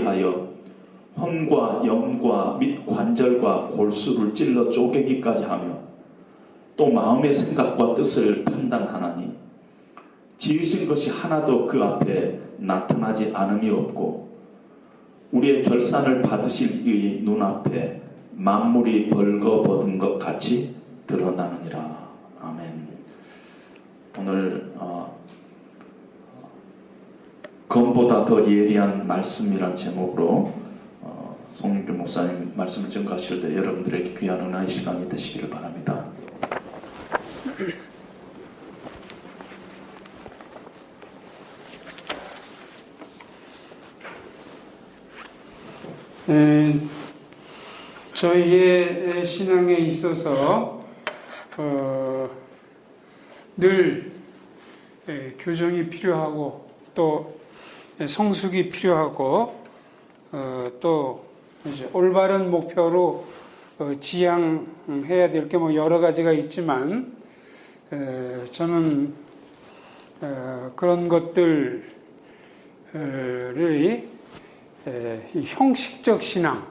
위하여 혼과 영과 및 관절과 골수를 찔러 쪼개기까지 하며 또 마음의 생각과 뜻을 판단하나니 지으신 것이 하나도 그 앞에 나타나지 않음이 없고 우리의 결산을 받으실 이의 눈앞에 만물이 벌거벗은 것 같이 드러나느니라. 아멘. 오늘 검보다 더 예리한 말씀이란 제목으로 송윤규 목사님 말씀을 전가하실 때 여러분들에게 귀한 은혜의 시간이 되시기를 바랍니다. 저희의 신앙에 있어서 늘 교정이 필요하고 또 성숙이 필요하고 또 이제 올바른 목표로 지향해야 될 게 뭐 여러 가지가 있지만 저는 그런 것들이 형식적 신앙,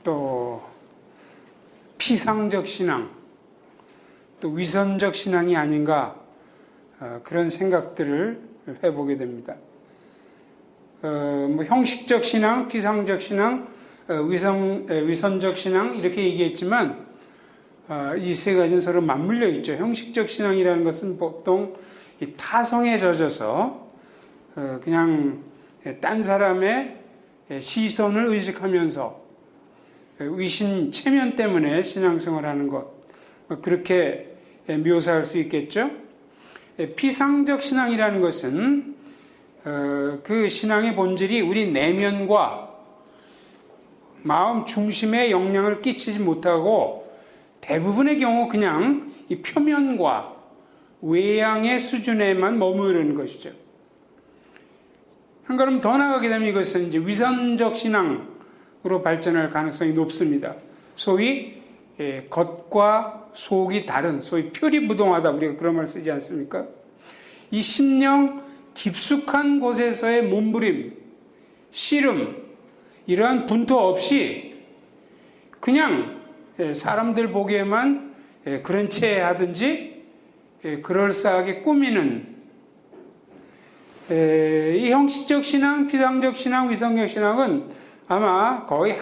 또 피상적 신앙, 또 위선적 신앙이 아닌가 그런 생각들을 해보게 됩니다. 뭐 형식적 신앙, 피상적 신앙, 위선적 신앙 이렇게 얘기했지만 이 세 가지는 서로 맞물려 있죠. 형식적 신앙이라는 것은 보통 이 타성에 젖어서 그냥 딴 사람의 시선을 의식하면서 위신 체면 때문에 신앙생활하는 것, 그렇게 묘사할 수 있겠죠. 피상적 신앙이라는 것은 그 신앙의 본질이 우리 내면과 마음 중심에 영향을 끼치지 못하고 대부분의 경우 그냥 이 표면과 외양의 수준에만 머무르는 것이죠. 한 걸음 더 나가게 되면 이것은 이제 위선적 신앙으로 발전할 가능성이 높습니다. 소위 겉과 속이 다른, 소위 표리부동하다, 우리가 그런 말 쓰지 않습니까? 이 심령 깊숙한 곳에서의 몸부림, 씨름, 이러한 분투 없이 그냥 사람들 보기에만 그런 채 하든지 그럴싸하게 꾸미는 이 형식적 신앙, 피상적 신앙, 위선적 신앙은 아마 거의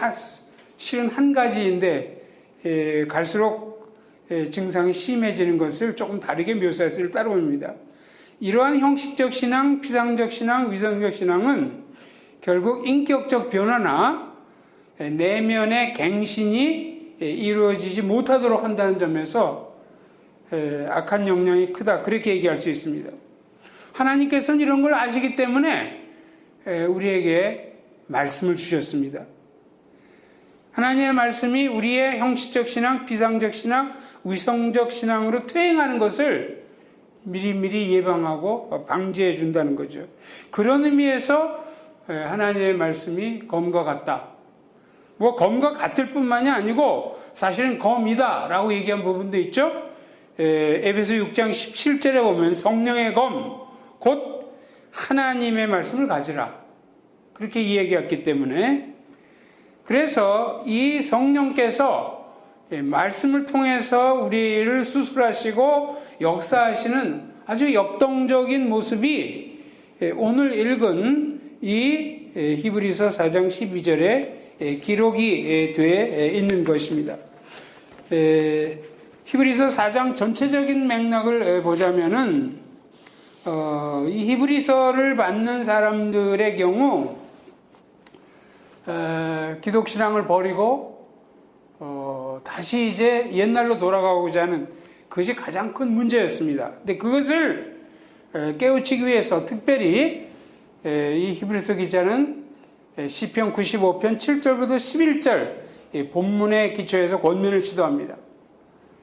실은 한 가지인데 갈수록 증상이 심해지는 것을 조금 다르게 묘사했을 따름입니다. 이러한 형식적 신앙, 피상적 신앙, 위선적 신앙은 결국 인격적 변화나 내면의 갱신이 이루어지지 못하도록 한다는 점에서 악한 영향이 크다, 그렇게 얘기할 수 있습니다. 하나님께서는 이런 걸 아시기 때문에 우리에게 말씀을 주셨습니다. 하나님의 말씀이 우리의 형식적 신앙, 비상적 신앙, 위성적 신앙으로 퇴행하는 것을 미리미리 예방하고 방지해 준다는 거죠. 그런 의미에서 하나님의 말씀이 검과 같다. 뭐 검과 같을 뿐만이 아니고 사실은 검이다 라고 얘기한 부분도 있죠. 에베소 6장 17절에 보면 성령의 검, 곧 하나님의 말씀을 가지라, 그렇게 이야기했기 때문에, 그래서 이 성령께서 말씀을 통해서 우리를 수술하시고 역사하시는 아주 역동적인 모습이 오늘 읽은 이 히브리서 4장 12절에 기록이 되어 있는 것입니다. 히브리서 4장 전체적인 맥락을 보자면은 이 히브리서를 받는 사람들의 경우 기독신앙을 버리고 다시 이제 옛날로 돌아가고자 하는 그것이 가장 큰 문제였습니다. 근데 그것을 깨우치기 위해서 특별히 이 히브리서 기자는 시편 95편 7절부터 11절 본문의 기초에서 권면을 시도합니다.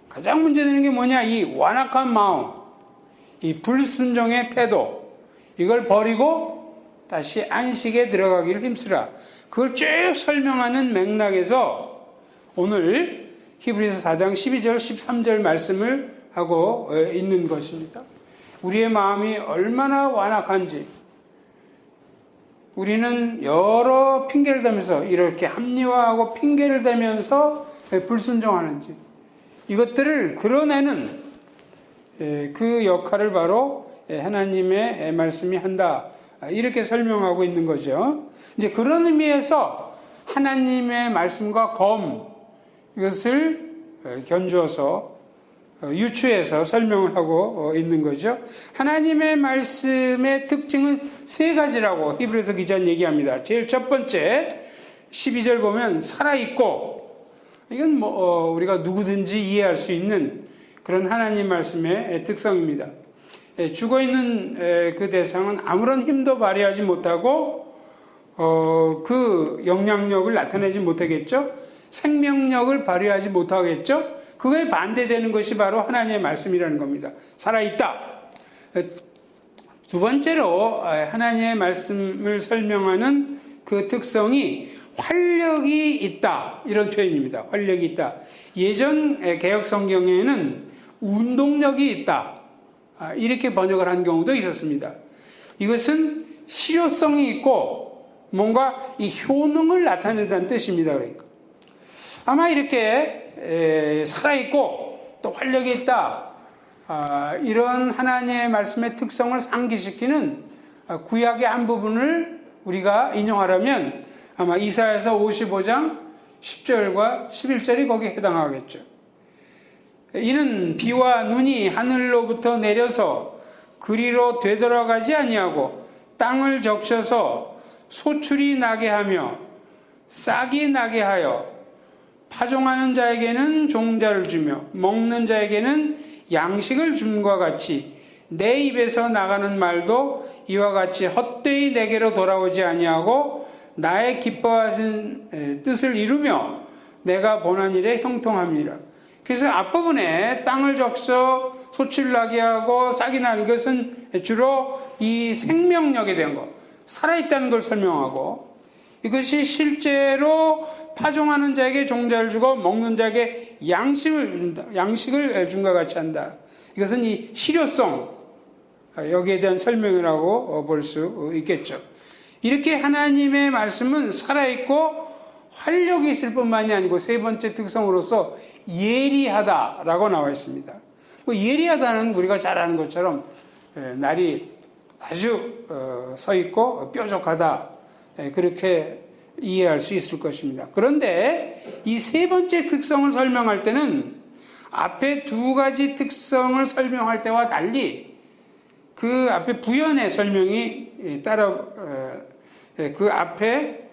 가장 문제되는 게 뭐냐? 이 완악한 마음, 이 불순종의 태도, 이걸 버리고 다시 안식에 들어가기를 힘쓰라. 그걸 쭉 설명하는 맥락에서 오늘 히브리서 4장 12절 13절 말씀을 하고 있는 것입니다. 우리의 마음이 얼마나 완악한지, 우리는 여러 핑계를 대면서 이렇게 합리화하고 핑계를 대면서 불순종하는지 이것들을 그려내는 그 역할을 바로 하나님의 말씀이 한다. 이렇게 설명하고 있는 거죠. 이제 그런 의미에서 하나님의 말씀과 검 이것을 견주어서 유추해서 설명을 하고 있는 거죠. 하나님의 말씀의 특징은 세 가지라고 히브리서 기자는 얘기합니다. 제일 첫 번째 12절 보면 살아있고, 이건 우리가 누구든지 이해할 수 있는 그런 하나님 말씀의 특성입니다. 죽어있는 그 대상은 아무런 힘도 발휘하지 못하고 그 영향력을 나타내지 못하겠죠. 생명력을 발휘하지 못하겠죠. 그거에 반대되는 것이 바로 하나님의 말씀이라는 겁니다. 살아있다. 두 번째로 하나님의 말씀을 설명하는 그 특성이 활력이 있다. 이런 표현입니다. 활력이 있다. 예전 개역 성경에는 운동력이 있다. 이렇게 번역을 한 경우도 있었습니다. 이것은 실효성이 있고 뭔가 이 효능을 나타낸다는 뜻입니다. 그러니까 아마 이렇게 살아있고 또 활력이 있다. 이런 하나님의 말씀의 특성을 상기시키는 구약의 한 부분을 우리가 인용하려면 아마 이사야서 55장 10절과 11절이 거기에 해당하겠죠. 이는 비와 눈이 하늘로부터 내려서 그리로 되돌아가지 아니하고 땅을 적셔서 소출이 나게 하며 싹이 나게 하여 파종하는 자에게는 종자를 주며 먹는 자에게는 양식을 줌과 같이 내 입에서 나가는 말도 이와 같이 헛되이 내게로 돌아오지 아니하고 나의 기뻐하신 뜻을 이루며 내가 본한 일에 형통함이라. 그래서 앞부분에 땅을 적셔 소출 나게 하고 싹이 나는 것은 주로 이 생명력에 대한 것, 살아있다는 걸 설명하고, 이것이 실제로 파종하는 자에게 종자를 주고 먹는 자에게 양식을 준과 같이 한다. 이것은 이 실효성, 여기에 대한 설명이라고 볼 수 있겠죠. 이렇게 하나님의 말씀은 살아있고 활력이 있을 뿐만이 아니고 세 번째 특성으로서 예리하다라고 나와 있습니다. 예리하다는 우리가 잘 아는 것처럼 날이 아주 서 있고 뾰족하다, 그렇게 이해할 수 있을 것입니다. 그런데 이 세 번째 특성을 설명할 때는 앞에 두 가지 특성을 설명할 때와 달리 그 앞에 부연의 설명이 따라 그 앞에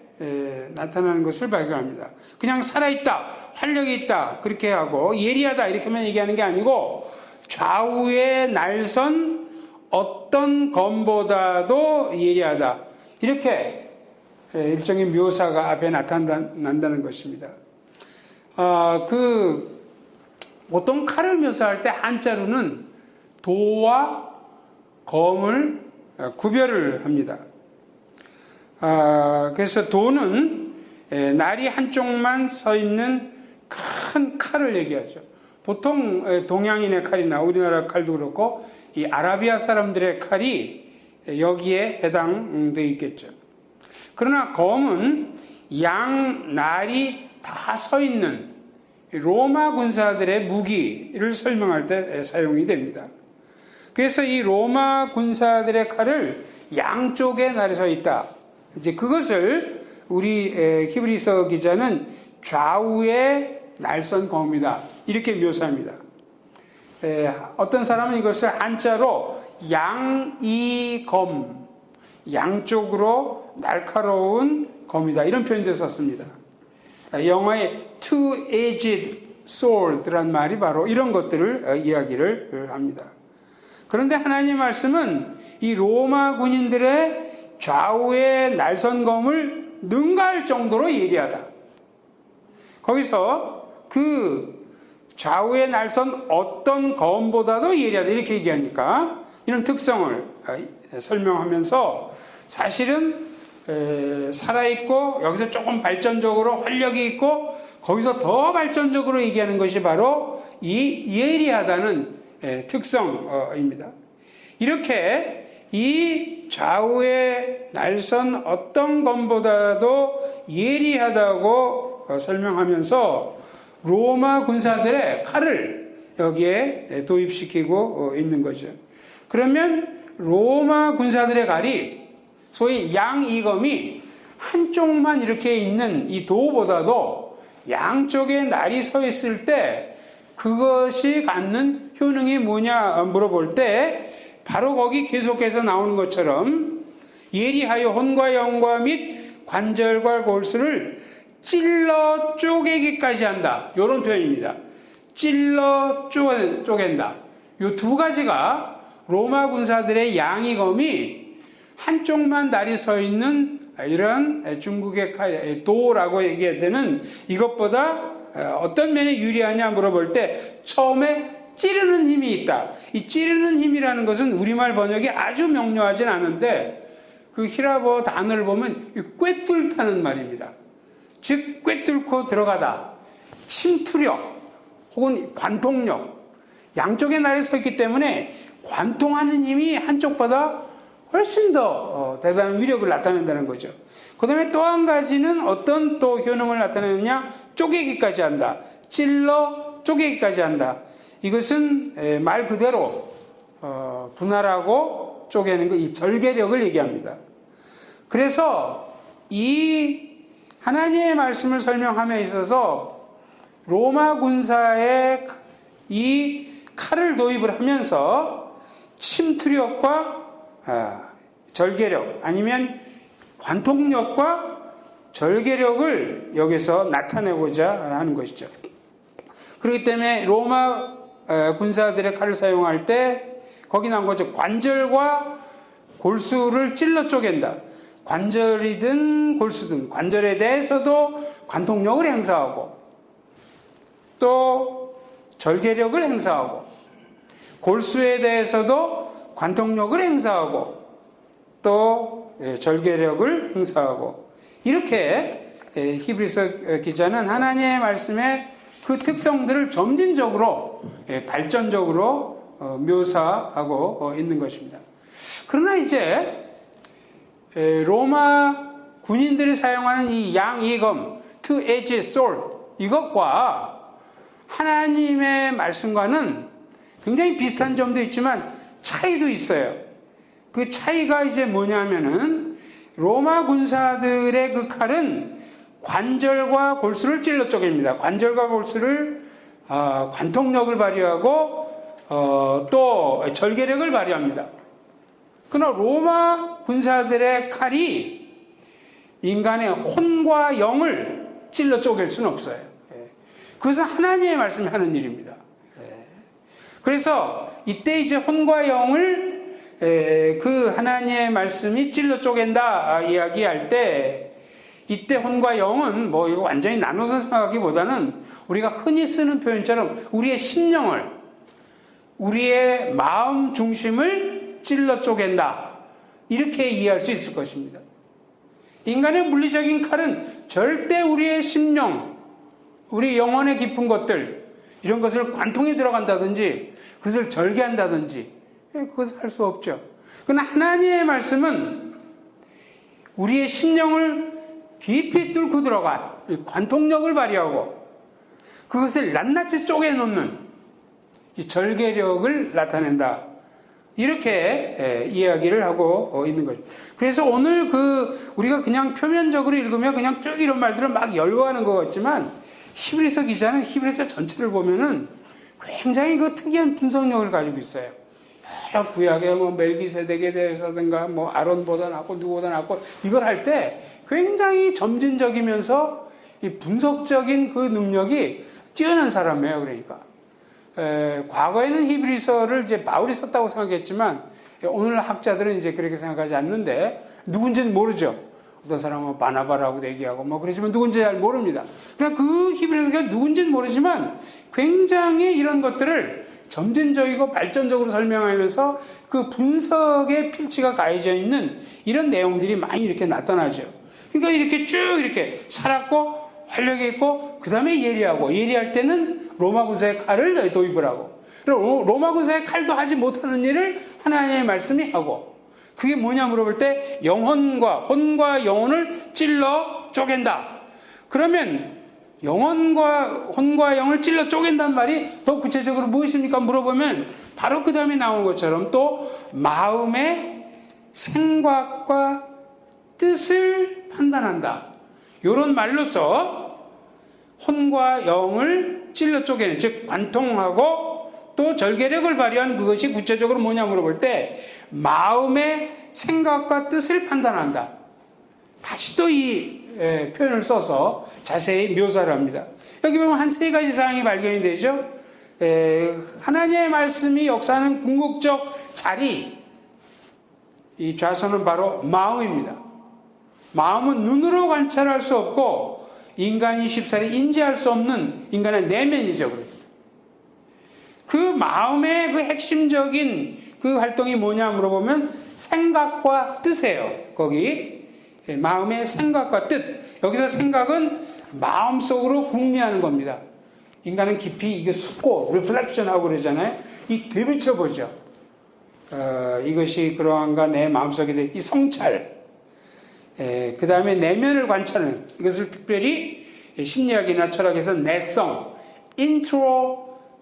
나타나는 것을 발견합니다. 그냥 살아있다, 활력이 있다 그렇게 하고 예리하다 이렇게만 얘기하는 게 아니고 좌우에 날선 어떤 검보다도 예리하다, 이렇게 일종의 묘사가 앞에 나타난다는 것입니다. 보통 칼을 묘사할 때 한자로는 도와 검을 구별을 합니다. 그래서 도는 날이 한쪽만 서 있는 큰 칼을 얘기하죠. 보통 동양인의 칼이나 우리나라 칼도 그렇고 이 아라비아 사람들의 칼이 여기에 해당되어 있겠죠. 그러나 검은 양 날이 다 서 있는 로마 군사들의 무기를 설명할 때 사용이 됩니다. 그래서 이 로마 군사들의 칼을 양쪽에 날이 서 있다. 이제 그것을 우리 히브리서 기자는 좌우에 날선 검이다 이렇게 묘사합니다. 어떤 사람은 이것을 한자로 양이검, 양쪽으로 날카로운 검이다 이런 표현도 썼습니다. 영어의 two-edged sword라는 말이 바로 이런 것들을 이야기를 합니다. 그런데 하나님 말씀은 이 로마 군인들의 좌우에 날선 검을 능가할 정도로 예리하다. 거기서 그 좌우에 날선 어떤 검보다도 예리하다 이렇게 얘기하니까 이런 특성을 설명하면서 사실은 살아있고 여기서 조금 발전적으로 활력이 있고 거기서 더 발전적으로 얘기하는 것이 바로 이 예리하다는 특성입니다. 이렇게 이 좌우의 날선 어떤 검보다도 예리하다고 설명하면서 로마 군사들의 칼을 여기에 도입시키고 있는 거죠. 그러면 로마 군사들의 칼이 소위 양이검이 한쪽만 이렇게 있는 이 도보다도 양쪽에 날이 서 있을 때 그것이 갖는 효능이 뭐냐 물어볼 때 바로 거기 계속해서 나오는 것처럼 예리하여 혼과 영과 및 관절과 골수를 찔러 쪼개기까지 한다. 이런 표현입니다. 찔러 쪼갠다. 이 두 가지가 로마 군사들의 양이검이 한쪽만 날이 서 있는 이런 중국의 도라고 얘기해야 되는 이것보다 어떤 면에 유리하냐 물어볼 때 처음에 찌르는 힘이 있다. 이 찌르는 힘이라는 것은 우리말 번역이 아주 명료하진 않은데 그 히라보 단어를 보면 꿰뚫다는 말입니다. 즉 꿰뚫고 들어가다. 침투력 혹은 관통력. 양쪽에 날이 서 있기 때문에 관통하는 힘이 한쪽보다 훨씬 더 대단한 위력을 나타낸다는 거죠. 그 다음에 또 한 가지는 어떤 또 효능을 나타내느냐? 쪼개기까지 한다. 찔러 쪼개기까지 한다. 이것은 말 그대로 분할하고 쪼개는 거, 이 절개력을 얘기합니다. 그래서 이 하나님의 말씀을 설명함에 있어서 로마 군사의 이 칼을 도입을 하면서 침투력과 절개력 아니면 관통력과 절개력을 여기서 나타내고자 하는 것이죠. 그렇기 때문에 로마 군사들의 칼을 사용할 때 거기 나온 거죠. 관절과 골수를 찔러 쪼갠다. 관절이든 골수든 관절에 대해서도 관통력을 행사하고 또 절개력을 행사하고 골수에 대해서도 관통력을 행사하고 또 절개력을 행사하고 이렇게 히브리서 기자는 하나님의 말씀의 그 특성들을 점진적으로 발전적으로 묘사하고 있는 것입니다. 그러나 이제 로마 군인들이 사용하는 이 양이검, two-edged sword 이것과 하나님의 말씀과는 굉장히 비슷한 점도 있지만 차이도 있어요. 그 차이가 이제 뭐냐면은 로마 군사들의 그 칼은 관절과 골수를 찔러 쪼갭니다. 관절과 골수를 관통력을 발휘하고 또 절개력을 발휘합니다. 그러나 로마 군사들의 칼이 인간의 혼과 영을 찔러 쪼갤 수는 없어요. 그것은 하나님의 말씀이 하는 일입니다. 그래서 이때 이제 혼과 영을 그 하나님의 말씀이 찔러 쪼갠다 이야기할 때 이때 혼과 영은 뭐 이거 완전히 나눠서 생각하기보다는 우리가 흔히 쓰는 표현처럼 우리의 심령을 우리의 마음 중심을 찔러 쪼갠다 이렇게 이해할 수 있을 것입니다. 인간의 물리적인 칼은 절대 우리의 심령 우리 영혼의 깊은 것들 이런 것을 관통에 들어간다든지 그것을 절개한다든지 그것을 할 수 없죠. 그러나 하나님의 말씀은 우리의 심령을 깊이 뚫고 들어간 관통력을 발휘하고 그것을 낱낱이 쪼개놓는 이 절개력을 나타낸다. 이렇게 이야기를 하고 있는 거죠. 그래서 오늘 우리가 그냥 표면적으로 읽으면 그냥 쭉 이런 말들을 막 열거하는 것 같지만 히브리서 기자는 히브리서 전체를 보면은 굉장히 특이한 분석력을 가지고 있어요. 여러 구약의 멜기세덱에 대해서든가 아론보다 낫고 누구보다 낫고 이걸 할 때 굉장히 점진적이면서 이 분석적인 그 능력이 뛰어난 사람이에요. 그러니까 과거에는 히브리서를 이제 바울이 썼다고 생각했지만 오늘 학자들은 이제 그렇게 생각하지 않는데 누군지는 모르죠. 어떤 사람은 바나바라고 얘기하고 그러지만 누군지 잘 모릅니다. 그러나 그 히브리서가 누군지는 모르지만 굉장히 이런 것들을 점진적이고 발전적으로 설명하면서 그 분석의 필치가 가해져 있는 이런 내용들이 많이 이렇게 나타나죠. 그러니까 이렇게 쭉 이렇게 살았고 활력이 있고 그 다음에 예리하고 예리할 때는 로마 군사의 칼을 도입을 하고 그리고 로마군사의 칼도 하지 못하는 일을 하나님의 말씀이 하고, 그게 뭐냐 물어볼 때 영혼과 혼과 영혼을 찔러 쪼갠다. 그러면 영혼과 혼과 영을 찔러 쪼갠다는 말이 더 구체적으로 무엇입니까 물어보면 바로 그 다음에 나오는 것처럼 또 마음의 생각과 뜻을 판단한다. 이런 말로서 혼과 영을 찔러 쪼개는, 즉 관통하고 또 절개력을 발휘한 그것이 구체적으로 뭐냐 물어볼 때 마음의 생각과 뜻을 판단한다. 다시 또 이 표현을 써서 자세히 묘사를 합니다. 여기 보면 한 세 가지 사항이 발견이 되죠. 하나님의 말씀이 역사하는 궁극적 자리, 이 좌선은 바로 마음입니다. 마음은 눈으로 관찰할 수 없고 인간이 쉽사리 인지할 수 없는 인간의 내면이죠. 그 마음의 그 핵심적인 그 활동이 뭐냐 물어보면 생각과 뜻이에요. 거기 마음의 생각과 뜻. 여기서 생각은 마음속으로 궁리하는 겁니다. 인간은 깊이 이게 숙고, 리플렉션하고 그러잖아요. 이 되비춰보죠. 이것이 그러한가 내 마음속에 이 성찰. 그 다음에 내면을 관찰하는, 이것을 특별히 심리학이나 철학에서 내성,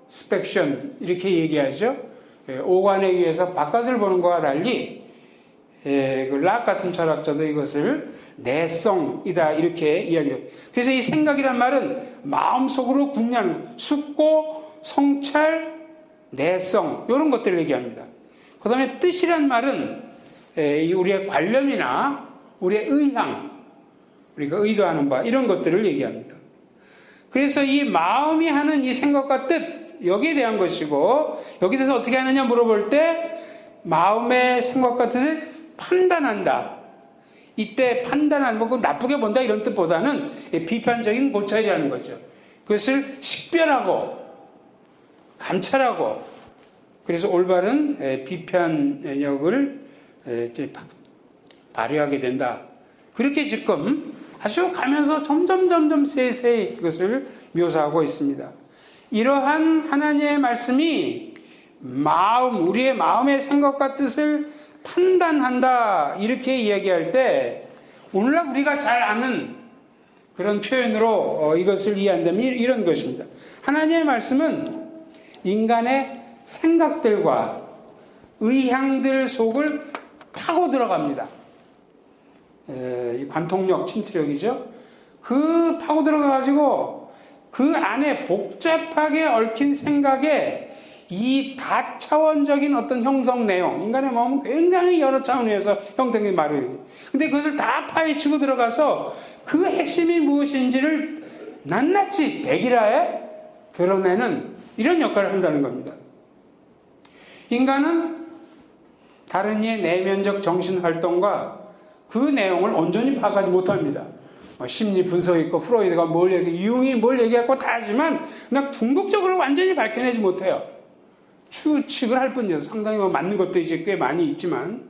인트로스펙션 이렇게 얘기하죠. 오관에 의해서 바깥을 보는 것과 달리 그 락 같은 철학자도 이것을 내성이다 이렇게 이야기를 해요. 그래서 이 생각이란 말은 마음속으로 궁리하는, 숙고, 성찰, 내성 이런 것들을 얘기합니다. 그 다음에 뜻이란 말은 우리의 관념이나 우리의 의향, 우리가 의도하는 바 이런 것들을 얘기합니다. 그래서 이 마음이 하는 이 생각과 뜻, 여기에 대한 것이고, 여기 대해서 어떻게 하느냐 물어볼 때 마음의 생각과 뜻을 판단한다. 이때 판단하는 거, 나쁘게 본다 이런 뜻보다는 비판적인 고찰이라는 거죠. 그것을 식별하고 감찰하고, 그래서 올바른 비판력을 발휘하게 된다. 그렇게 지금 아주 가면서 점점 세세히 그것을 묘사하고 있습니다. 이러한 하나님의 말씀이 우리의 마음의 생각과 뜻을 판단한다 이렇게 이야기할 때 오늘날 우리가 잘 아는 그런 표현으로 이것을 이해한다면 이런 것입니다. 하나님의 말씀은 인간의 생각들과 의향들 속을 파고 들어갑니다. 이 관통력, 침투력이죠. 그 파고 들어가가지고 그 안에 복잡하게 얽힌 생각에 이 다차원적인 어떤 형성 내용, 인간의 마음은 굉장히 여러 차원에서 형성된 말을, 근데 그것을 다 파헤치고 들어가서 그 핵심이 무엇인지를 낱낱이 백일하에 드러내는 이런 역할을 한다는 겁니다. 인간은 다른 이의 내면적 정신활동과 그 내용을 온전히 파악하지 못합니다. 심리 분석이 있고 프로이드가 융이 뭘 얘기하고 다 하지만 그냥 궁극적으로 완전히 밝혀내지 못해요. 추측을 할 뿐이죠. 상당히 맞는 것도 이제 꽤 많이 있지만,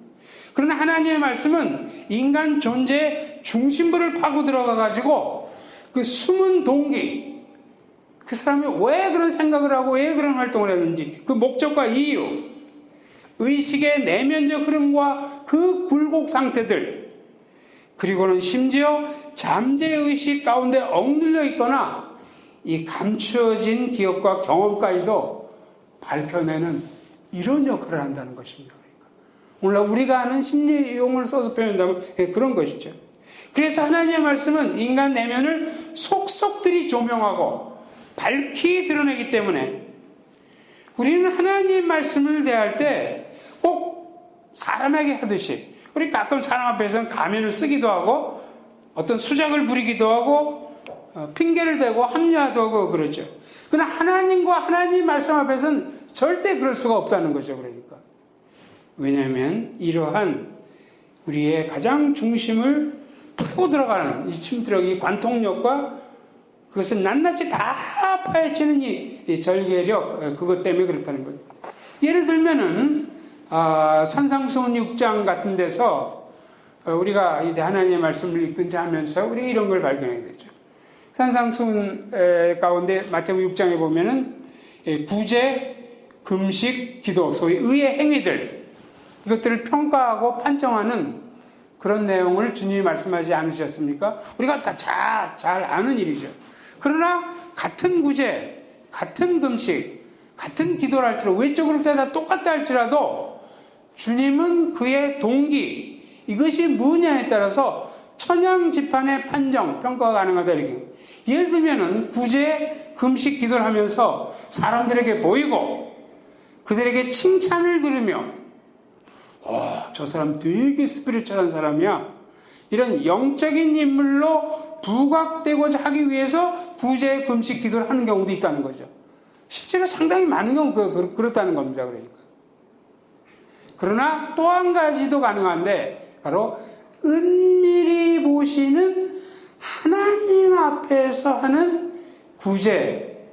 그러나 하나님의 말씀은 인간 존재의 중심부를 파고 들어가가지고 그 숨은 동기, 그 사람이 왜 그런 생각을 하고 왜 그런 활동을 했는지 그 목적과 이유, 의식의 내면적 흐름과 그 굴곡 상태들, 그리고는 심지어 잠재의식 가운데 억눌려 있거나 이 감추어진 기억과 경험까지도 밝혀내는 이런 역할을 한다는 것입니다. 오늘날 우리가 아는 심리 용어를 써서 표현한다면 그런 것이죠. 그래서 하나님의 말씀은 인간 내면을 속속들이 조명하고 밝히 드러내기 때문에 우리는 하나님의 말씀을 대할 때 꼭 사람에게 하듯이, 우리 가끔 사람 앞에서는 가면을 쓰기도 하고 어떤 수작을 부리기도 하고 핑계를 대고 합리화도 하고 그러죠. 그러나 하나님과 하나님 말씀 앞에서는 절대 그럴 수가 없다는 거죠. 그러니까 왜냐하면 이러한 우리의 가장 중심을 파고 들어가는 이 침투력, 이 관통력과 그것을 낱낱이 다 파헤치는 이 절개력, 그것 때문에 그렇다는 거죠. 예를 들면은 산상수훈 6장 같은 데서 우리가 이제 하나님의 말씀을 읽든지 하면서 우리가 이런 걸 발견하게 되죠. 산상수훈 가운데 마태복음 6장에 보면은 구제, 금식, 기도, 소위 의의 행위들, 이것들을 평가하고 판정하는 그런 내용을 주님이 말씀하지 않으셨습니까? 우리가 다 잘 아는 일이죠. 그러나 같은 구제, 같은 금식, 같은 기도를 할지라도, 외적으로 다 똑같다 할지라도 주님은 그의 동기, 이것이 뭐냐에 따라서 천양지판의 판정, 평가가 가능하다. 이렇게. 예를 들면은 구제, 금식, 기도를 하면서 사람들에게 보이고 그들에게 칭찬을 들으며 저 사람 되게 스피리추얼한 사람이야. 이런 영적인 인물로 부각되고자 하기 위해서 구제, 금식, 기도를 하는 경우도 있다는 거죠. 실제로 상당히 많은 경우 그렇다는 겁니다. 그러니까. 그러나 또 한 가지도 가능한데 바로 은밀히 보시는 하나님 앞에서 하는 구제,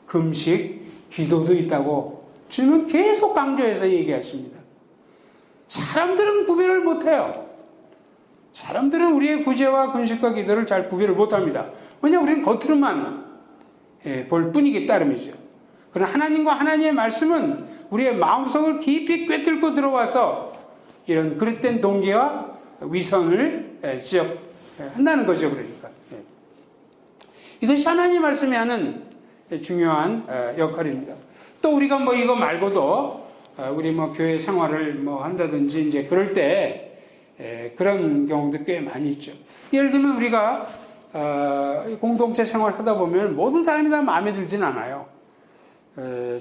금식, 기도도 있다고 주님은 계속 강조해서 얘기하십니다. 사람들은 구별을 못해요. 사람들은 우리의 구제와 금식과 기도를 잘 구별을 못합니다. 왜냐하면 우리는 겉으로만 볼 뿐이기 따름이죠. 그러나 하나님과 하나님의 말씀은 우리의 마음속을 깊이 꿰뚫고 들어와서 이런 그릇된 동기와 위선을 지적한다는 거죠. 그러니까 이것이 하나님 말씀이 하는 중요한 역할입니다. 또 우리가 뭐 이거 말고도 우리 뭐 교회 생활을 뭐 한다든지 이제 그럴 때 그런 경우도 꽤 많이 있죠. 예를 들면 우리가 공동체 생활을 하다 보면 모든 사람이 다 마음에 들진 않아요.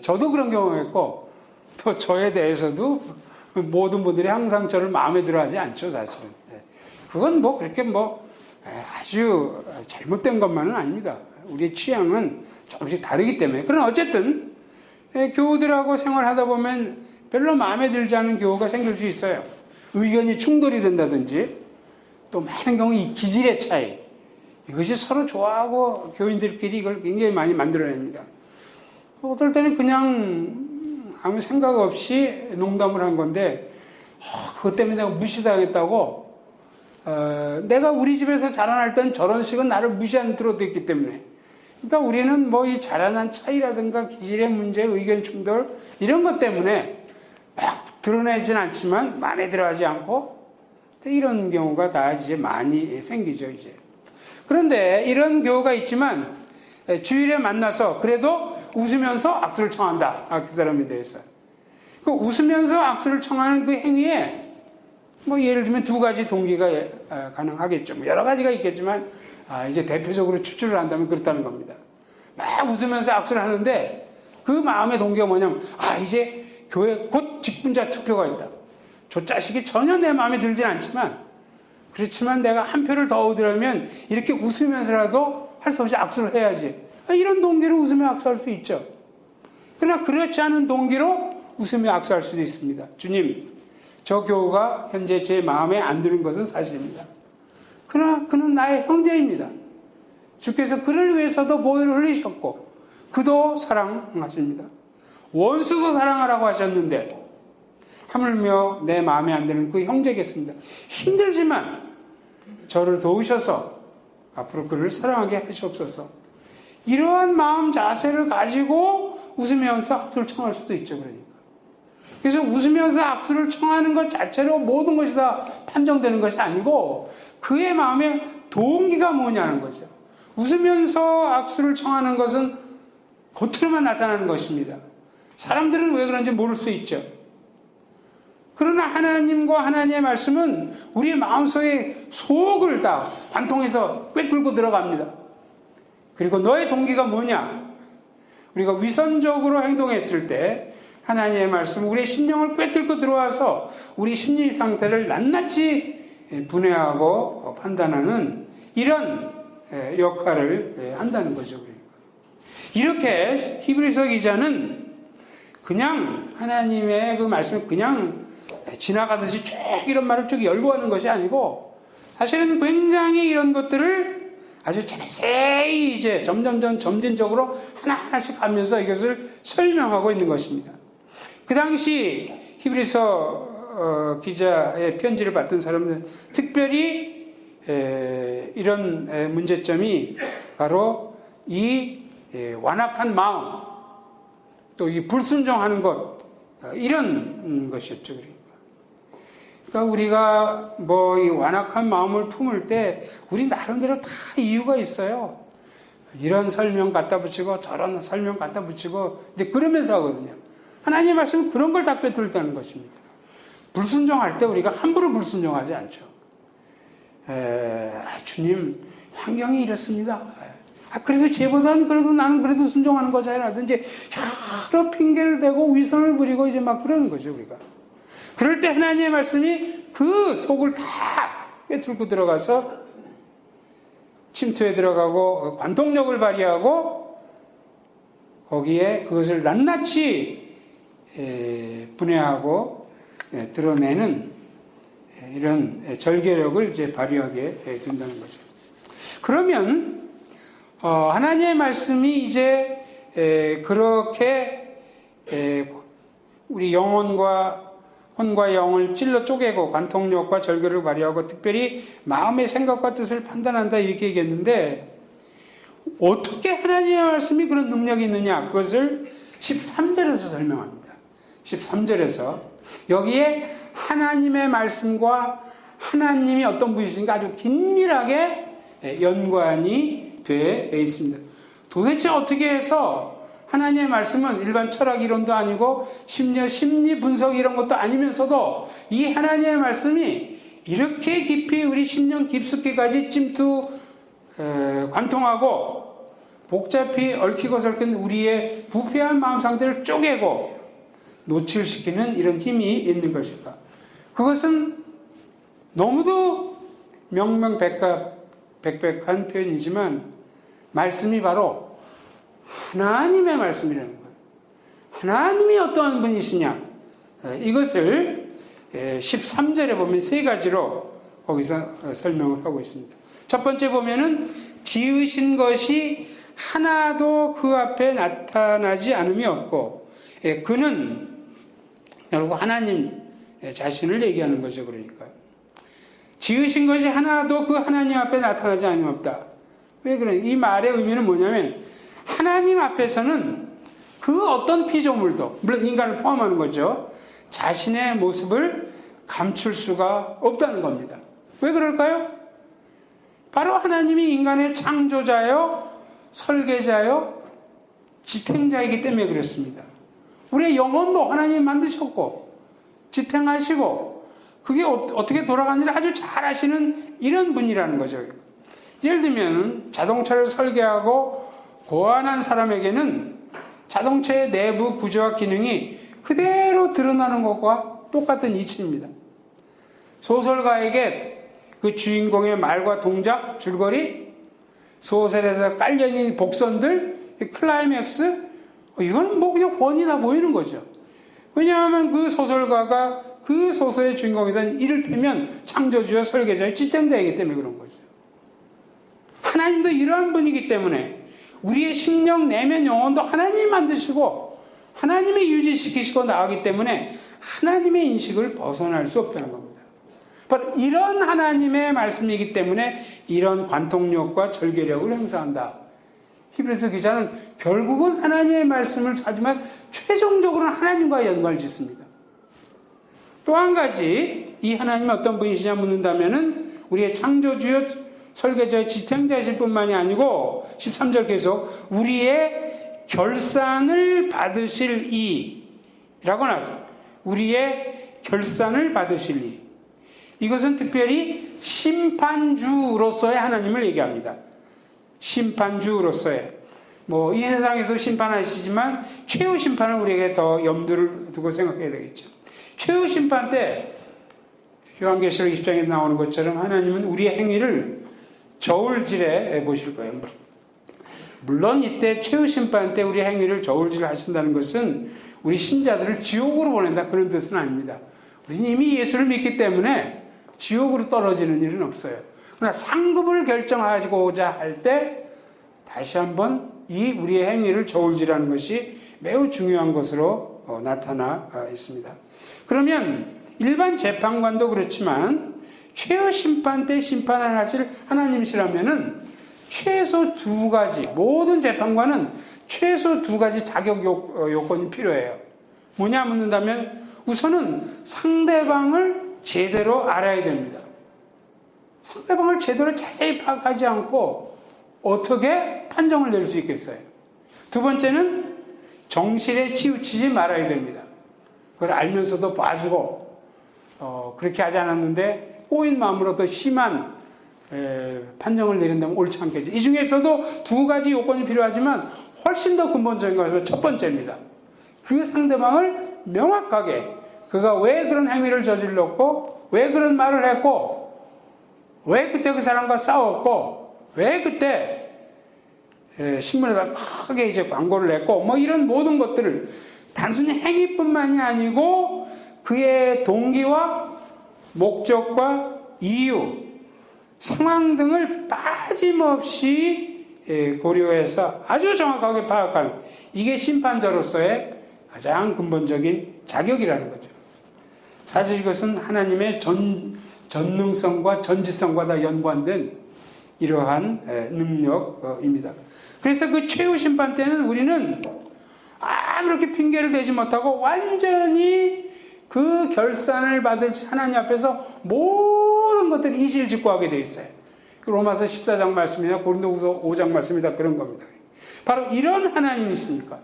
저도 그런 경우가 있고 또 저에 대해서도 모든 분들이 항상 저를 마음에 들어 하지 않죠, 사실은. 그건 뭐 그렇게 뭐 아주 잘못된 것만은 아닙니다. 우리의 취향은 조금씩 다르기 때문에. 그러나 어쨌든 교우들하고 생활하다 보면 별로 마음에 들지 않은 교우가 생길 수 있어요. 의견이 충돌이 된다든지 또 많은 경우 이 기질의 차이, 이것이 서로 좋아하고 교인들끼리 이걸 굉장히 많이 만들어냅니다. 어떨 때는 그냥 아무 생각 없이 농담을 한 건데 그것 때문에 내가 무시당했다고 내가 우리 집에서 자라날 땐 저런 식은 나를 무시하는 들어도 있기 때문에, 그러니까 우리는 뭐 이 자라난 차이라든가 기질의 문제, 의견 충돌 이런 것 때문에 막 드러내진 않지만 마음에 들어하지 않고 이런 경우가 다 이제 많이 생기죠, 이제. 그런데 이런 경우가 있지만 주일에 만나서 그래도 웃으면서 악수를 청한다. 그 사람에 대해서. 그 웃으면서 악수를 청하는 그 행위에 뭐 예를 들면 두 가지 동기가 가능하겠죠. 뭐 여러 가지가 있겠지만 이제 대표적으로 추출을 한다면 그렇다는 겁니다. 막 웃으면서 악수를 하는데 그 마음의 동기가 뭐냐면 이제 교회 곧 직분자 투표가 있다. 저 자식이 전혀 내 마음에 들진 않지만 그렇지만 내가 한 표를 더 얻으려면 이렇게 웃으면서라도 할 수 없이 악수를 해야지. 이런 동기로 웃으며 악수할 수 있죠. 그러나 그렇지 않은 동기로 웃으며 악수할 수도 있습니다. 주님, 저 교우가 현재 제 마음에 안 드는 것은 사실입니다. 그러나 그는 나의 형제입니다. 주께서 그를 위해서도 보혈을 흘리셨고 그도 사랑하십니다. 원수도 사랑하라고 하셨는데 하물며 내 마음에 안 드는 그 형제겠습니다. 힘들지만 저를 도우셔서 앞으로 그를 사랑하게 하시옵소서. 이러한 마음 자세를 가지고 웃으면서 악수를 청할 수도 있죠. 그러니까. 그래서 웃으면서 악수를 청하는 것 자체로 모든 것이 다 판정되는 것이 아니고 그의 마음의 동기가 뭐냐는 거죠. 웃으면서 악수를 청하는 것은 겉으로만 나타나는 것입니다. 사람들은 왜 그런지 모를 수 있죠. 그러나 하나님과 하나님의 말씀은 우리의 마음속의 속을 다 관통해서 꿰뚫고 들어갑니다. 그리고 너의 동기가 뭐냐? 우리가 위선적으로 행동했을 때 하나님의 말씀 우리의 심령을 꿰뚫고 들어와서 우리 심리 상태를 낱낱이 분해하고 판단하는 이런 역할을 한다는 거죠. 이렇게 히브리서 기자는 그냥 하나님의 그 말씀을 그냥 지나가듯이 쭉 이런 말을 쭉 열고 하는 것이 아니고 사실은 굉장히 이런 것들을 아주 자세히 이제 점진적으로 하나하나씩 하면서 이것을 설명하고 있는 것입니다. 그 당시 히브리서 기자의 편지를 받던 사람들 특별히 이런 문제점이 바로 이 완악한 마음, 또 이 불순종하는 것, 이런 것이었죠. 그러니까 우리가 뭐 이 완악한 마음을 품을 때 우리 나름대로 다 이유가 있어요. 이런 설명 갖다 붙이고 저런 설명 갖다 붙이고 이제 그러면서 하거든요. 하나님의 말씀은 그런 걸 다 꿰뚫다는 것입니다. 불순종할 때 우리가 함부로 불순종하지 않죠. 주님 환경이 이렇습니다. 그래도 쟤보다는 그래도 나는 그래도 순종하는 거잖아라든지 여러 핑계를 대고 위선을 부리고 이제 막 그러는 거죠, 우리가. 그럴 때 하나님의 말씀이 그 속을 다 꿰뚫고 들어가서 침투에 들어가고 관통력을 발휘하고 거기에 그것을 낱낱이 분해하고 드러내는 이런 절개력을 이제 발휘하게 된다는 거죠. 그러면 하나님의 말씀이 이제 그렇게 우리 영혼과 혼과 영을 찔러 쪼개고 관통력과 절개를 발휘하고 특별히 마음의 생각과 뜻을 판단한다 이렇게 얘기했는데 어떻게 하나님의 말씀이 그런 능력이 있느냐 그것을 13절에서 설명합니다. 13절에서 여기에 하나님의 말씀과 하나님이 어떤 분이신가 아주 긴밀하게 연관이 되어 있습니다. 도대체 어떻게 해서 하나님의 말씀은 일반 철학 이론도 아니고 심리 분석 이런 것도 아니면서도 이 하나님의 말씀이 이렇게 깊이 우리 심령 깊숙이까지 관통하고 복잡히 얽히고 설킨 우리의 부패한 마음 상태를 쪼개고 노출시키는 이런 힘이 있는 것일까? 그것은 너무도 명명백백한 표현이지만 말씀이 바로 하나님의 말씀이라는 거예요. 하나님이 어떠한 분이시냐? 이것을 13절에 보면 세 가지로 거기서 설명을 하고 있습니다. 첫 번째 보면은 지으신 것이 하나도 그 앞에 나타나지 않음이 없고 그는 결국 하나님 자신을 얘기하는 거죠. 그러니까 지으신 것이 하나도 그 하나님 앞에 나타나지 않음이 없다. 왜 그래? 이 말의 의미는 뭐냐면 하나님 앞에서는 그 어떤 피조물도 물론 인간을 포함하는 거죠. 자신의 모습을 감출 수가 없다는 겁니다. 왜 그럴까요? 바로 하나님이 인간의 창조자요, 설계자요, 지탱자이기 때문에 그렇습니다. 우리의 영혼도 하나님이 만드셨고 지탱하시고 그게 어떻게 돌아가는지를 아주 잘 아시는 이런 분이라는 거죠. 예를 들면 자동차를 설계하고 고안한 사람에게는 자동차의 내부 구조와 기능이 그대로 드러나는 것과 똑같은 이치입니다. 소설가에게 그 주인공의 말과 동작, 줄거리, 소설에서 깔려있는 복선들, 클라이맥스, 이거는 뭐 그냥 훤히 다 보이는 거죠. 왜냐하면 그 소설가가 그 소설의 주인공이던 이를테면 창조주와 설계자의 지탱자이기 때문에 그런 거죠. 하나님도 이러한 분이기 때문에 우리의 심령, 내면, 영혼도 하나님이 만드시고 하나님이 유지시키시고 나가기 때문에 하나님의 인식을 벗어날 수 없다는 겁니다. 바로 이런 하나님의 말씀이기 때문에 이런 관통력과 절개력을 행사한다. 히브리서 기자는 결국은 하나님의 말씀을 하지만 최종적으로는 하나님과 연관을 짓습니다. 또 한 가지 이 하나님이 어떤 분이시냐 묻는다면은 우리의 창조주요 설계자의 지탱자이실 뿐만이 아니고 13절 계속 우리의 결산을 받으실 이라고 나옵니다. 우리의 결산을 받으실 이. 이것은 특별히 심판주로서의 하나님을 얘기합니다. 심판주로서의 이 세상에도 심판하시지만 최후 심판은 우리에게 더 염두를 두고 생각해야 되겠죠. 최후 심판 때 요한계시록 20장에 나오는 것처럼 하나님은 우리의 행위를 저울질해 보실 거예요. 물론 이때 최후 심판 때 우리 행위를 저울질 하신다는 것은 우리 신자들을 지옥으로 보낸다 그런 뜻은 아닙니다. 우리는 이미 예수를 믿기 때문에 지옥으로 떨어지는 일은 없어요. 그러나 상급을 결정하고자 할 때 다시 한번 이 우리의 행위를 저울질하는 것이 매우 중요한 것으로 나타나 있습니다. 그러면 일반 재판관도 그렇지만 최후 심판 때 심판을 하실 하나님이시라면은 최소 두 가지 모든 재판관은 최소 두 가지 자격 요건이 필요해요. 뭐냐 묻는다면 우선은 상대방을 제대로 알아야 됩니다. 상대방을 제대로 자세히 파악하지 않고 어떻게 판정을 낼 수 있겠어요? 두 번째는 정실에 치우치지 말아야 됩니다. 그걸 알면서도 봐주고 그렇게 하지 않았는데 꼬인 마음으로 더 심한 판정을 내린다면 옳지 않겠죠. 이 중에서도 두 가지 요건이 필요하지만 훨씬 더 근본적인 것은 첫 번째입니다. 그 상대방을 명확하게 그가 왜 그런 행위를 저질렀고 왜 그런 말을 했고 왜 그때 그 사람과 싸웠고 왜 그때 신문에다 크게 이제 광고를 냈고 뭐 이런 모든 것들을 단순히 행위뿐만이 아니고 그의 동기와 목적과 이유, 상황 등을 빠짐없이 고려해서 아주 정확하게 파악하는 이게 심판자로서의 가장 근본적인 자격이라는 거죠. 사실 이것은 하나님의 전능성과 전지성과 다 연관된 이러한 능력입니다. 그래서 그 최후 심판 때는 우리는 아무렇게 핑계를 대지 못하고 완전히 그 결산을 받을 하나님 앞에서 모든 것들을 이실직고하게 되어 있어요. 로마서 14장 말씀이나 고린도후서 5장 말씀이다 그런 겁니다. 바로 이런 하나님이시니까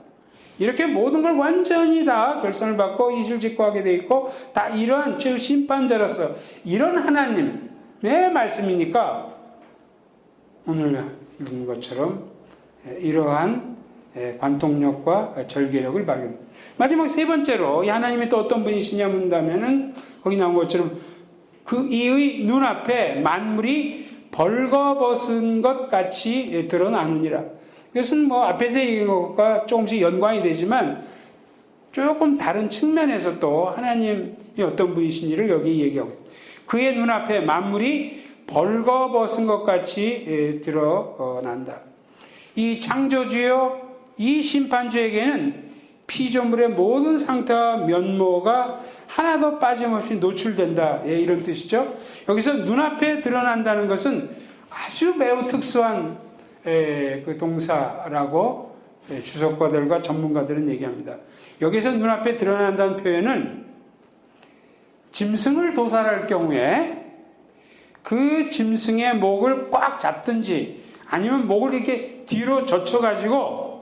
이렇게 모든 걸 완전히 다 결산을 받고 이실직고하게 되어 있고 다 이러한 최후 심판자로서 이런 하나님의 말씀이니까 오늘 읽은 것처럼 이러한 관통력과 절개력을 발견. 마지막 세 번째로 이 하나님이 또 어떤 분이시냐 묻는다면은 거기 나온 것처럼 그 이의 눈앞에 만물이 벌거벗은 것 같이 드러나느니라. 이것은 뭐 앞에서 얘기한 것과 조금씩 연관이 되지만 조금 다른 측면에서 또 하나님이 어떤 분이신지를 여기 얘기하고 있습니다. 그의 눈앞에 만물이 벌거벗은 것 같이 드러난다. 이 창조주요 이 심판주에게는 피조물의 모든 상태와 면모가 하나도 빠짐없이 노출된다. 이런 뜻이죠. 여기서 눈앞에 드러난다는 것은 아주 매우 특수한 그 동사라고 주석가들과 전문가들은 얘기합니다. 여기서 눈앞에 드러난다는 표현은 짐승을 도살할 경우에 그 짐승의 목을 꽉 잡든지 아니면 목을 이렇게 뒤로 젖혀가지고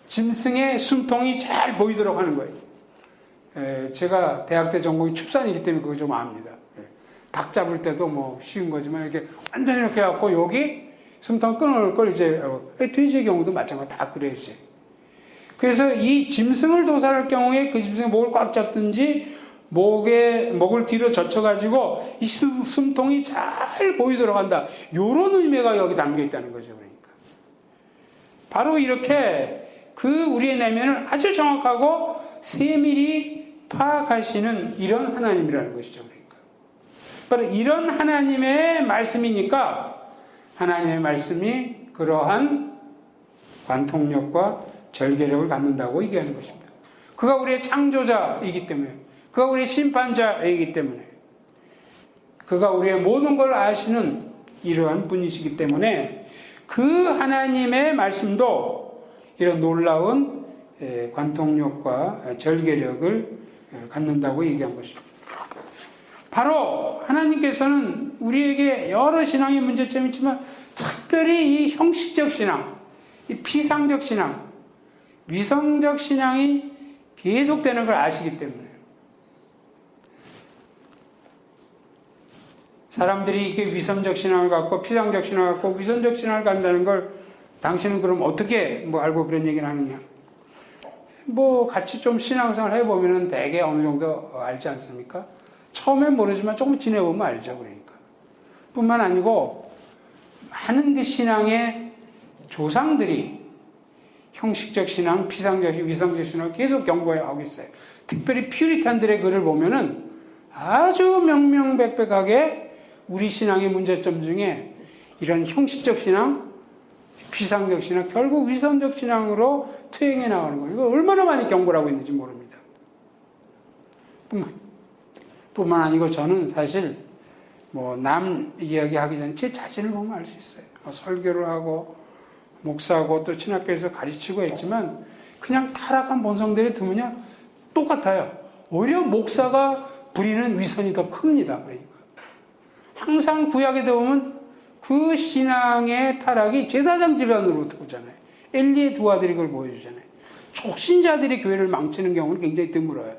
짐승의 숨통이 잘 보이도록 하는 거예요. 제가 대학 때 전공이 축산이기 때문에 그거 좀 압니다. 닭 잡을 때도 뭐 쉬운 거지만 이렇게 완전히 이렇게 해갖고 여기 숨통 끊을 걸 이제 돼지의 경우도 마찬가지 다 그래야지. 그래서 이 짐승을 도살할 경우에 그 짐승의 목을 꽉 잡든지 목을 뒤로 젖혀가지고 이 숨통이 잘 보이도록 한다. 이런 의미가 여기 담겨 있다는 거죠. 그러니까 바로 이렇게 그 우리의 내면을 아주 정확하고 세밀히 파악하시는 이런 하나님이라는 것이죠. 그러니까 바로 이런 하나님의 말씀이니까 하나님의 말씀이 그러한 관통력과 절개력을 갖는다고 얘기하는 것입니다. 그가 우리의 창조자이기 때문에 그가 우리의 심판자이기 때문에 그가 우리의 모든 걸 아시는 이러한 분이시기 때문에 그 하나님의 말씀도 이런 놀라운 관통력과 절개력을 갖는다고 얘기한 것입니다. 바로 하나님께서는 우리에게 여러 신앙의 문제점이 있지만 특별히 이 형식적 신앙, 이 피상적 신앙, 위성적 신앙이 계속되는 걸 아시기 때문에 사람들이 이렇게 위선적 신앙을 갖고 피상적 신앙을 갖고 위선적 신앙을 갖는다는 걸 당신은 그럼 어떻게 알고 그런 얘기를 하느냐? 같이 좀 신앙생활 해보면은 대개 어느 정도 알지 않습니까? 처음엔 모르지만 조금 지내보면 알죠. 그러니까. 뿐만 아니고 많은 그 신앙의 조상들이 형식적 신앙, 피상적, 위상적 신앙을 계속 경고하고 있어요. 특별히 퓨리탄들의 글을 보면은 아주 명명백백하게 우리 신앙의 문제점 중에 이런 형식적 신앙, 피상적 신앙, 결국 위선적 신앙으로 퇴행해 나가는 거예요. 이거 얼마나 많이 경고를 하고 있는지 모릅니다. 뿐만 아니고 저는 사실 남 이야기하기 전에 제 자신을 보면 알 수 있어요. 설교를 하고 목사고 또 신학교에서 가르치고 했지만 그냥 타락한 본성들이 드느냐 똑같아요. 오히려 목사가 부리는 위선이 더 큽니다. 그러니까 항상 구약에 보면 그 신앙의 타락이 제사장 집안으로부터 오잖아요. 엘리의 두 아들이 그걸 보여주잖아요. 초신자들이 교회를 망치는 경우는 굉장히 드물어요.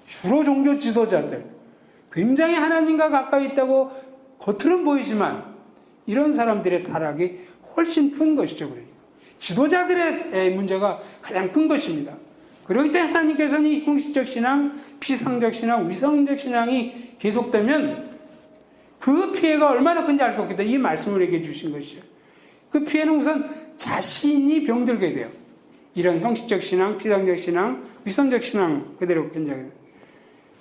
주로 종교 지도자들, 굉장히 하나님과 가까이 있다고 겉으로는 보이지만 이런 사람들의 타락이 훨씬 큰 것이죠. 그러니까 지도자들의 문제가 가장 큰 것입니다. 그렇기 때문에 하나님께서는 이 형식적 신앙, 피상적 신앙, 위성적 신앙이 계속되면 그 피해가 얼마나 큰지 알 수 없겠다. 이 말씀을 얘기해 주신 것이죠. 그 피해는 우선 자신이 병들게 돼요. 이런 형식적 신앙, 피상적 신앙, 위선적 신앙 그대로 견장해요.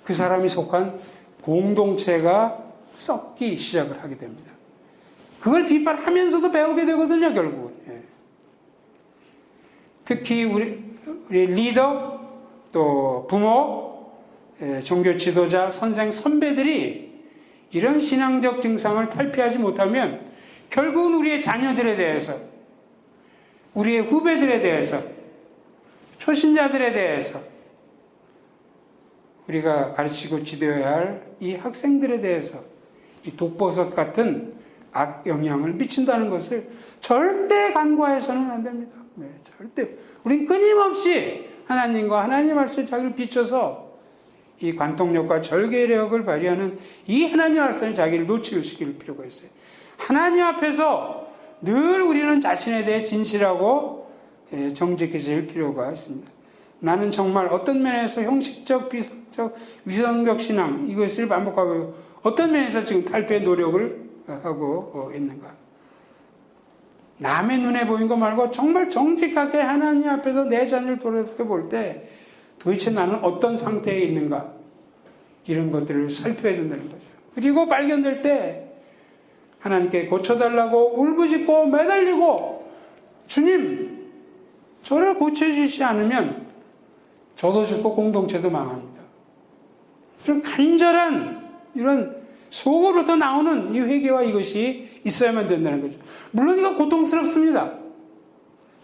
그 사람이 속한 공동체가 썩기 시작을 하게 됩니다. 그걸 비판하면서도 배우게 되거든요, 결국은. 예. 특히 우리 리더, 또 부모, 종교 지도자, 선생, 선배들이 이런 신앙적 증상을 탈피하지 못하면 결국은 우리의 자녀들에 대해서, 우리의 후배들에 대해서, 초신자들에 대해서, 우리가 가르치고 지도해야 할 이 학생들에 대해서 이 독버섯 같은 악 영향을 미친다는 것을 절대 간과해서는 안 됩니다. 네, 절대. 우린 끊임없이 하나님과 하나님 말씀을 자기를 비춰서 이 관통력과 절개력을 발휘하는 이 하나님 말씀에 자기를 노출시킬 필요가 있어요. 하나님 앞에서 늘 우리는 자신에 대해 진실하고 정직해질 필요가 있습니다. 나는 정말 어떤 면에서 형식적, 비상적, 위성적 신앙 이것을 반복하고 어떤 면에서 지금 탈피의 노력을 하고 있는가. 남의 눈에 보인 거 말고 정말 정직하게 하나님 앞에서 내 자녀를 돌아볼 때 도대체 나는 어떤 상태에 있는가 이런 것들을 살펴야 된다는 거죠. 그리고 발견될 때 하나님께 고쳐달라고 울부짖고 매달리고 주님 저를 고쳐주시지 않으면 저도 죽고 공동체도 망합니다. 좀 간절한 이런 속으로부터 나오는 이 회개와 이것이 있어야만 된다는 거죠. 물론 이거 고통스럽습니다.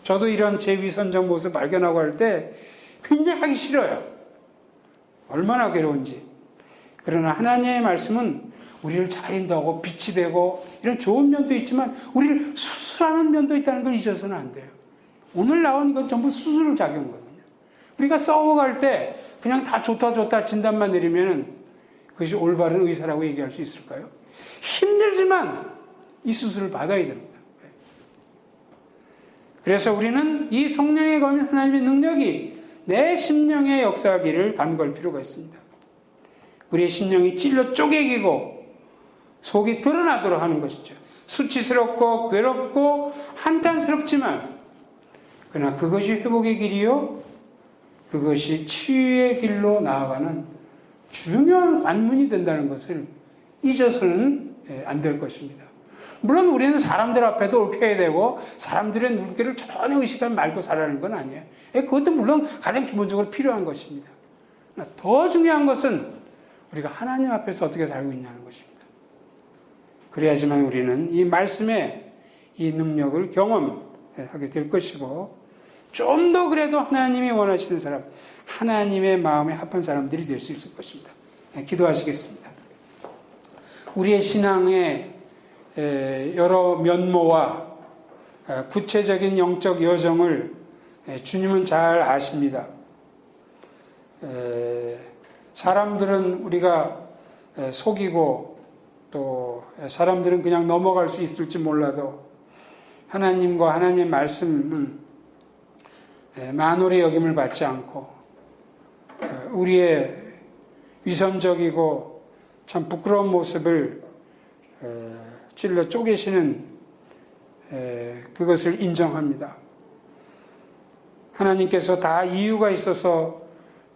저도 이런 제 위선적 모습 발견하고 할 때 굉장히 하기 싫어요. 얼마나 괴로운지. 그러나 하나님의 말씀은 우리를 잘 인도하고 빛이 되고 이런 좋은 면도 있지만 우리를 수술하는 면도 있다는 걸 잊어서는 안 돼요. 오늘 나온 이건 전부 수술 작용이거든요. 우리가 싸워갈 때 그냥 다 좋다 진단만 내리면은 그것이 올바른 의사라고 얘기할 수 있을까요? 힘들지만 이 수술을 받아야 됩니다. 그래서 우리는 이 성령에 거하는 하나님의 능력이 내 심령에 역사하기를 간구할 필요가 있습니다. 우리의 심령이 찔러 쪼개기고 속이 드러나도록 하는 것이죠. 수치스럽고 괴롭고 한탄스럽지만 그러나 그것이 회복의 길이요 그것이 치유의 길로 나아가는 중요한 관문이 된다는 것을 잊어서는 안 될 것입니다. 물론 우리는 사람들 앞에도 옳혀야 되고 사람들의 눈길을 전혀 의식하지 말고 살아가는 건 아니에요. 그것도 물론 가장 기본적으로 필요한 것입니다. 더 중요한 것은 우리가 하나님 앞에서 어떻게 살고 있냐는 것입니다. 그래야지만 우리는 이 말씀의 이 능력을 경험하게 될 것이고 좀 더 그래도 하나님이 원하시는 사람, 하나님의 마음에 합한 사람들이 될 수 있을 것입니다. 기도하시겠습니다. 우리의 신앙의 여러 면모와 구체적인 영적 여정을 주님은 잘 아십니다. 사람들은 우리가 속이고 또 사람들은 그냥 넘어갈 수 있을지 몰라도 하나님과 하나님의 말씀은 만홀의 여김을 받지 않고 우리의 위선적이고 참 부끄러운 모습을 찔러 쪼개시는 그것을 인정합니다. 하나님께서 다 이유가 있어서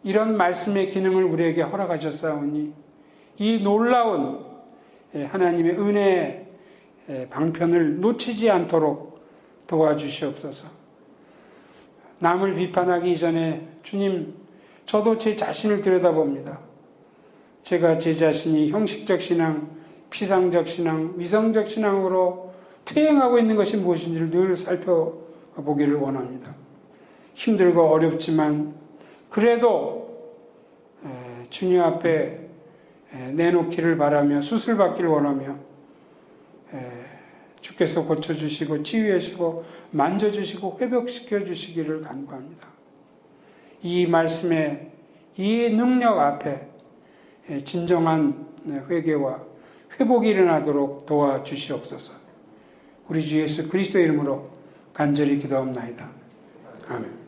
이런 말씀의 기능을 우리에게 허락하셨사오니 이 놀라운 하나님의 은혜의 방편을 놓치지 않도록 도와주시옵소서. 남을 비판하기 이전에 주님, 저도 제 자신을 들여다봅니다. 제가 제 자신이 형식적 신앙, 피상적 신앙, 위성적 신앙으로 퇴행하고 있는 것이 무엇인지를 늘 살펴보기를 원합니다. 힘들고 어렵지만 그래도 주님 앞에 내놓기를 바라며 수술받기를 원하며 주께서 고쳐주시고 치유하시고 만져주시고 회복시켜 주시기를 간구합니다. 이 말씀의 이 능력 앞에 진정한 회개와 회복이 일어나도록 도와주시옵소서. 우리 주 예수 그리스도 이름으로 간절히 기도합나이다. 아멘.